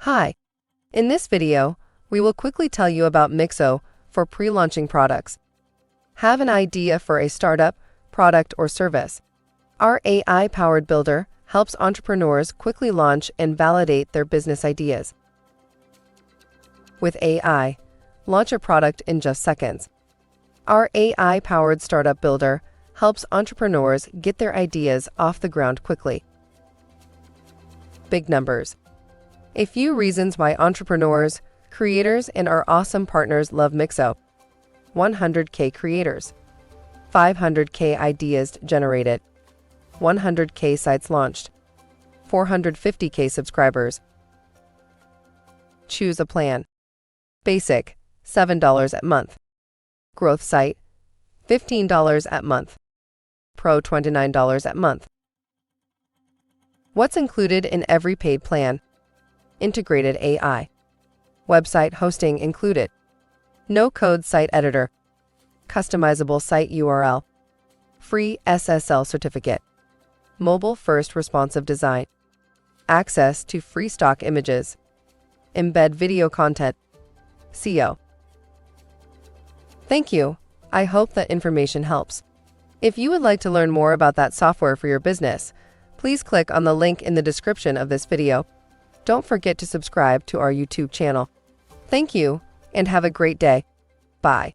Hi. In this video, we will quickly tell you about Mixo for pre-launching products. Have an idea for a startup, product, or service? Our AI-powered builder helps entrepreneurs quickly launch and validate their business ideas. With AI, launch a product in just seconds. Our AI-powered startup builder helps entrepreneurs get their ideas off the ground quickly. Big numbers. A few reasons why entrepreneurs, creators, and our awesome partners love Mixo. 100K creators. 500K ideas generated. 100K sites launched. 450K subscribers. Choose a plan. Basic, $7 a month. Growth site, $15 a month. Pro, $29 a month. What's included in every paid plan? Integrated AI. Website hosting included. No-code site editor. Customizable Site URL. Free SSL Certificate. Mobile-first responsive design. Access to free stock images. Embed video content. SEO. Thank you. I hope that information helps. If you would like to learn more about that software for your business, please click on the link in the description of this video. Don't forget to subscribe to our YouTube channel. Thank you, and have a great day. Bye.